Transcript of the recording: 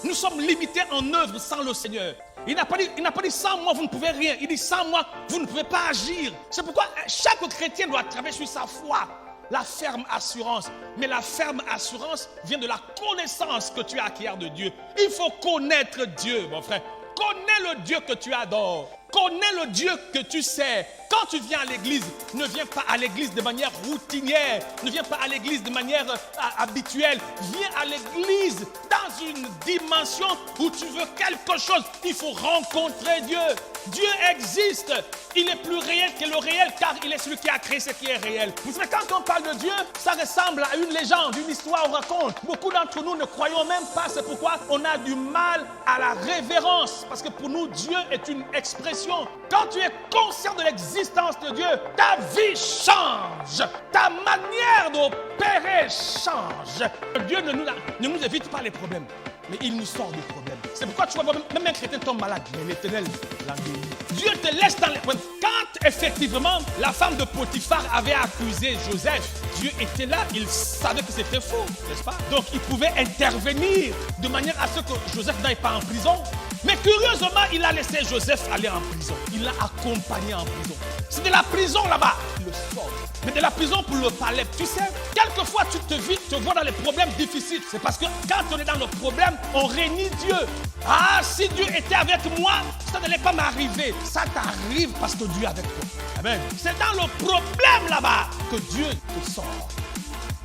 Nous sommes limités en œuvre sans le Seigneur. Il n'a pas dit sans moi, vous ne pouvez rien. Il dit sans moi, vous ne pouvez pas agir. C'est pourquoi chaque chrétien doit travailler sur sa foi. La ferme assurance. Mais la ferme assurance vient de la connaissance que tu acquiers de Dieu. Il faut connaître Dieu, mon frère. Connais le Dieu que tu adores. Connais le Dieu que tu sais. Quand tu viens à l'église, ne viens pas à l'église de manière routinière. Ne viens pas à l'église de manière habituelle. Viens à l'église dans une dimension où tu veux quelque chose. Il faut rencontrer Dieu. Dieu existe. Il est plus réel que le réel car il est celui qui a créé ce qui est réel. Vous savez, quand on parle de Dieu, ça ressemble à une légende, une histoire, on raconte. Beaucoup d'entre nous ne croyons même pas. C'est pourquoi on a du mal à la révérence. Parce que pour nous, Dieu est une expression. Quand tu es conscient de l'existence de Dieu, ta vie change. Ta manière d'opérer change. Dieu ne nous évite pas les problèmes, mais il nous sort des problèmes. C'est pourquoi tu vois, même un chrétien tombe malade, mais l'Éternel l'a guéri. Dieu te laisse dans les problèmes. Quand effectivement la femme de Potiphar avait accusé Joseph, Dieu était là, il savait que c'était faux, n'est-ce pas? Donc il pouvait intervenir de manière à ce que Joseph n'aille pas en prison. Mais curieusement, il a laissé Joseph aller en prison. Il l'a accompagné en prison. C'est de la prison là-bas, il le sort. Mais de la prison pour le palais. Tu sais, quelquefois tu te vois dans les problèmes difficiles. C'est parce que quand on est dans le problème, on réunit Dieu. Ah, si Dieu était avec moi, ça n'allait pas m'arriver. Ça t'arrive parce que Dieu est avec toi. Amen. C'est dans le problème là-bas que Dieu te sort.